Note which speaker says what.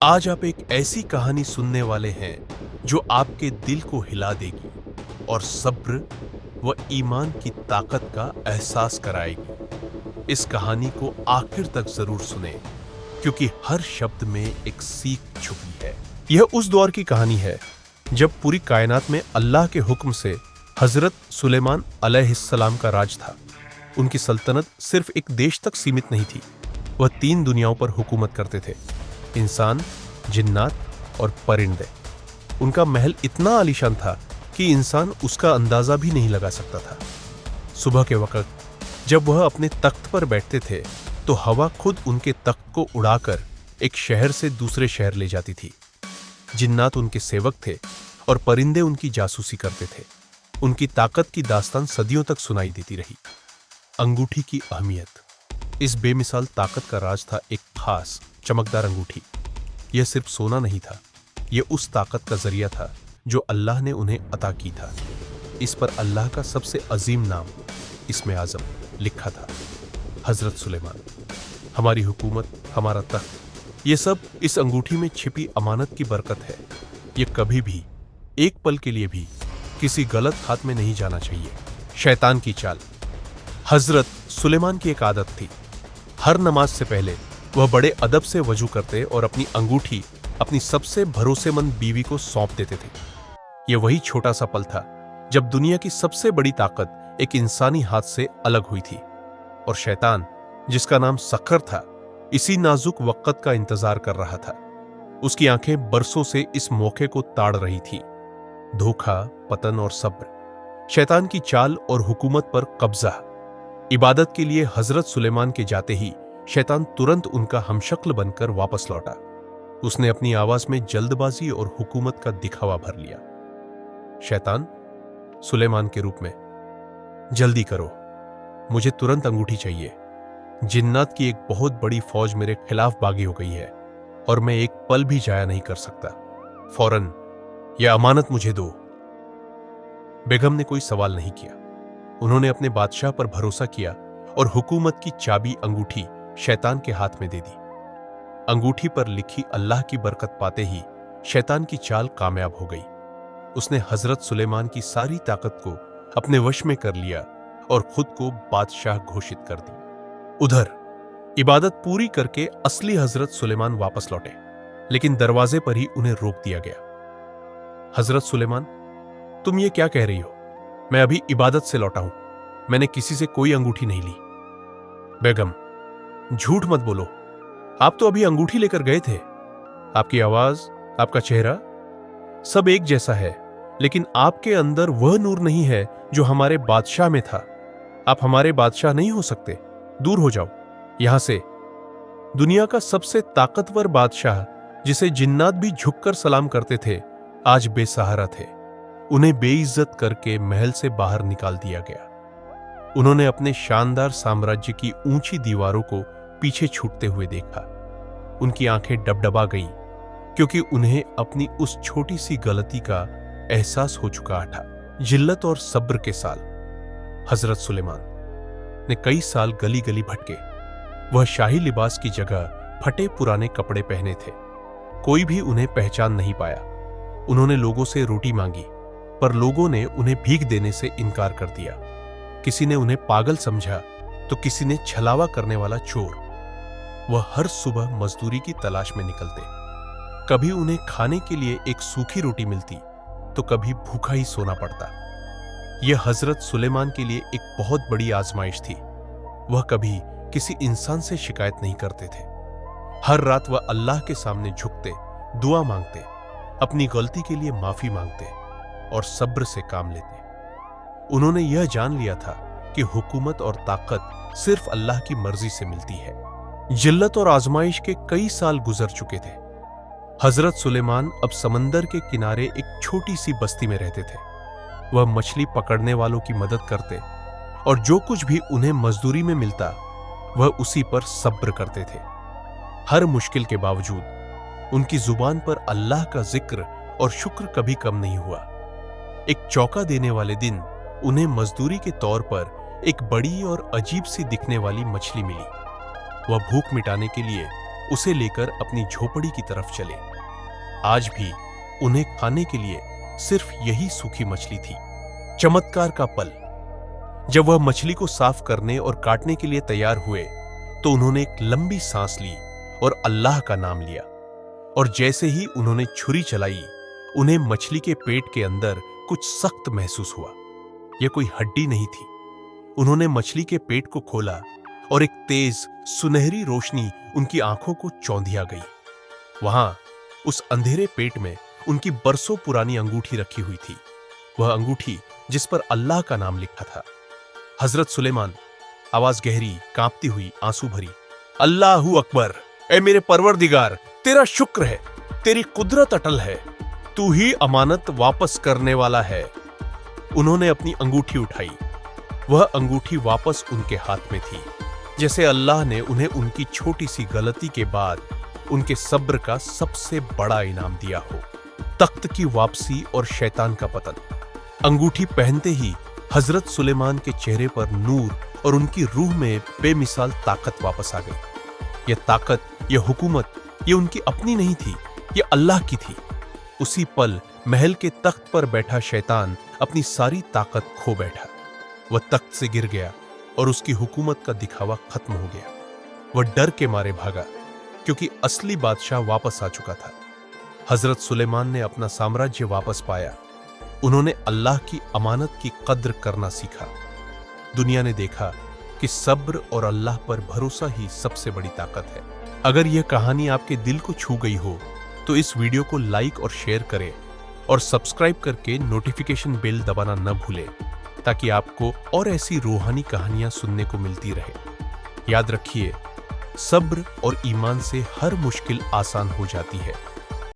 Speaker 1: आज आप एक ऐसी कहानी सुनने वाले हैं जो आपके दिल को हिला देगी और सब्र व ईमान की ताकत का एहसास कराएगी। इस कहानी को आखिर तक जरूर सुने क्योंकि हर शब्द में एक सीख छुपी है। यह उस दौर की कहानी है जब पूरी कायनात में अल्लाह के हुक्म से हजरत सुलेमान अलैहिस्सलाम का राज था। उनकी सल्तनत सिर्फ एक देश तक सीमित नहीं थी, वह 3 दुनियाओं पर हुकूमत करते थे, इंसान, जिन्नात और परिंदे। उनका महल इतना आलीशान था कि इंसान उसका अंदाजा भी नहीं लगा सकता था। सुबह के वक्त जब वह अपने तख्त पर बैठते थे तो हवा खुद उनके तख्त को उड़ाकर एक शहर से दूसरे शहर ले जाती थी। जिन्नात उनके सेवक थे और परिंदे उनकी जासूसी करते थे। उनकी ताकत की दास्तान सदियों तक सुनाई देती रही। अंगूठी की अहमियत। इस बेमिसाल ताकत का राज था एक खास चमकदार अंगूठी। यह सिर्फ सोना नहीं था, यह उस ताकत का जरिया था जो अल्लाह ने उन्हें अता की था। इस पर अल्लाह का सबसे अजीम नाम इस्मे आजम लिखा था, हजरत सुलेमान। हमारी हुकूमत, हमारा तख्त, यह सब इस अंगूठी में छिपी अमानत की बरकत है। यह कभी भी, एक पल के लिए भी किसी गलत हाथ में नहीं जाना चाहिए। शैतान की चाल। हजरत सुलेमान की एक आदत थी, हर नमाज से पहले वह बड़े अदब से वजू करते और अपनी अंगूठी अपनी सबसे भरोसेमंद बीवी को सौंप देते थे। यह वही छोटा सा पल था जब दुनिया की सबसे बड़ी ताकत एक इंसानी हाथ से अलग हुई थी, और शैतान, जिसका नाम सखर था, इसी नाजुक वक्त का इंतजार कर रहा था। उसकी आंखें बरसों से इस मौके को ताड़ रही थी। धोखा, पतन और सब्र। शैतान की चाल और हुकूमत पर कब्जा। इबादत के लिए हजरत सुलेमान के जाते ही शैतान तुरंत उनका हमशक्ल बनकर वापस लौटा। उसने अपनी आवाज में जल्दबाजी और हुकूमत का दिखावा भर लिया। शैतान सुलेमान के रूप में, जल्दी करो, मुझे तुरंत अंगूठी चाहिए। जिन्नात की एक बहुत बड़ी फौज मेरे खिलाफ बागी हो गई है और मैं एक पल भी जाया नहीं कर सकता। फौरन यह अमानत मुझे दो। बेगम ने कोई सवाल नहीं किया। उन्होंने अपने बादशाह पर भरोसा किया और हुकूमत की चाबी अंगूठी शैतान के हाथ में दे दी। अंगूठी पर लिखी अल्लाह की बरकत पाते ही शैतान की चाल कामयाब हो गई। उसने हजरत सुलेमान की सारी ताकत को अपने वश में कर लिया और खुद को बादशाह घोषित कर दी। उधर इबादत पूरी करके असली हजरत सुलेमान वापस लौटे, लेकिन दरवाजे पर ही उन्हें रोक दिया गया। हजरत सुलेमान, तुम ये क्या कह रही हो? मैं अभी इबादत से लौटा हूं, मैंने किसी से कोई अंगूठी नहीं ली। बेगम, झूठ मत बोलो, आप तो अभी अंगूठी लेकर गए थे। आपकी आवाज, आपका चेहरा, सब एक जैसा है, लेकिन आपके अंदर वह नूर नहीं है जो हमारे बादशाह में था। आप हमारे बादशाह नहीं हो सकते, दूर हो जाओ यहां से। दुनिया का सबसे ताकतवर बादशाह, जिसे जिन्नात भी झुककर सलाम करते थे, आज बेसहारा थे। उन्हें बेइज्जत करके महल से बाहर निकाल दिया गया। उन्होंने अपने शानदार साम्राज्य की ऊंची दीवारों को पीछे छूटते हुए देखा। उनकी आंखें डबडबा गईं क्योंकि उन्हें अपनी उस छोटी सी गलती का एहसास हो चुका था। जिल्लत और सब्र के साल। हजरत सुलेमान ने कई साल गली गली भटके। वह शाही लिबास की जगह फटे पुराने कपड़े पहने थे। कोई भी उन्हें पहचान नहीं पाया। उन्होंने लोगों से रोटी मांगी, पर लोगों ने उन्हें भीख देने से इनकार कर दिया। किसी ने उन्हें पागल समझा तो किसी ने छलावा करने वाला चोर। वह हर सुबह मजदूरी की तलाश में निकलते। कभी उन्हें खाने के लिए एक सूखी रोटी मिलती तो कभी भूखा ही सोना पड़ता। यह हजरत सुलेमान के लिए एक बहुत बड़ी आजमाइश थी। वह कभी किसी इंसान से शिकायत नहीं करते थे। हर रात वह अल्लाह के सामने झुकते, दुआ मांगते, अपनी गलती के लिए माफी मांगते और सब्र से काम लेते। उन्होंने यह जान लिया था कि हुकूमत और ताकत सिर्फ अल्लाह की मर्जी से मिलती है। जिल्लत और आजमाइश के कई साल गुजर चुके थे। हजरत सुलेमान अब समंदर के किनारे एक छोटी सी बस्ती में रहते थे। वह मछली पकड़ने वालों की मदद करते और जो कुछ भी उन्हें मजदूरी में मिलता वह उसी पर सब्र करते थे। हर मुश्किल के बावजूद उनकी जुबान पर अल्लाह का जिक्र और शुक्र कभी कम नहीं हुआ। एक चौंका देने वाले दिन उन्हें मजदूरी के तौर पर एक बड़ी और अजीब सी दिखने वाली मछली मिली। वह भूख मिटाने के लिए उसे लेकर अपनी झोपड़ी की तरफ चले। आज भी उन्हें खाने के लिए सिर्फ यही सूखी मछली थी। चमत्कार का पल। जब वह मछली को साफ करने और काटने के लिए तैयार हुए तो उन्होंने एक लंबी सांस ली और अल्लाह का नाम लिया। और जैसे ही उन्होंने छुरी चलाई, उन्हें मछली के पेट के अंदर कुछ सख्त महसूस हुआ। यह कोई हड्डी नहीं थी। उन्होंने मछली के पेट को खोला और एक तेज सुनहरी रोशनी उनकी आंखों को चौंधिया गई। वहां उस अंधेरे पेट में उनकी बरसों पुरानी अंगूठी रखी हुई थी। वह अंगूठी जिस पर अल्लाह का नाम लिखा था। हजरत सुलेमान, आवाज गहरी, कांपती हुई, आंसू भरी, अल्लाहू अकबर, ए मेरे परवरदिगार, तेरा शुक्र है, तेरी कुदरत अटल है, तू ही अमानत वापस करने वाला है। उन्होंने अपनी अंगूठी उठाई। वह अंगूठी वापस उनके हाथ में थी, जैसे अल्लाह ने उन्हें उनकी छोटी सी गलती के बाद उनके सब्र का सबसे बड़ा इनाम दिया हो। तख्त की वापसी और शैतान का पतन। अंगूठी पहनते ही हजरत सुलेमान के चेहरे पर नूर और उनकी रूह में बेमिसाल ताकत वापस आ गई। यह ताकत, यह हुकूमत, यह उनकी अपनी नहीं थी, यह अल्लाह की थी। उसी पल महल के तख्त पर बैठा शैतान अपनी सारी ताकत खो बैठा। वह तख्त से गिर गया और उसकी हुकूमत का दिखावा खत्म हो गया। वह डर के मारे भागा, क्योंकि असली बादशाह वापस आ चुका था। हजरत सुलेमान ने अपना साम्राज्य वापस पाया। उन्होंने अल्लाह की अमानत की कद्र करना सीखा। दुनिया ने देखा कि सब्र और अल्लाह पर भरोसा ही सबसे बड़ी ताकत है। अगर यह कहानी आपके दिल को छू गई हो तो इस वीडियो को लाइक और शेयर करें और सब्सक्राइब करके नोटिफिकेशन बेल दबाना न भूलें, ताकि आपको और ऐसी रूहानी कहानियां सुनने को मिलती रहे। याद रखिए, सब्र और ईमान से हर मुश्किल आसान हो जाती है।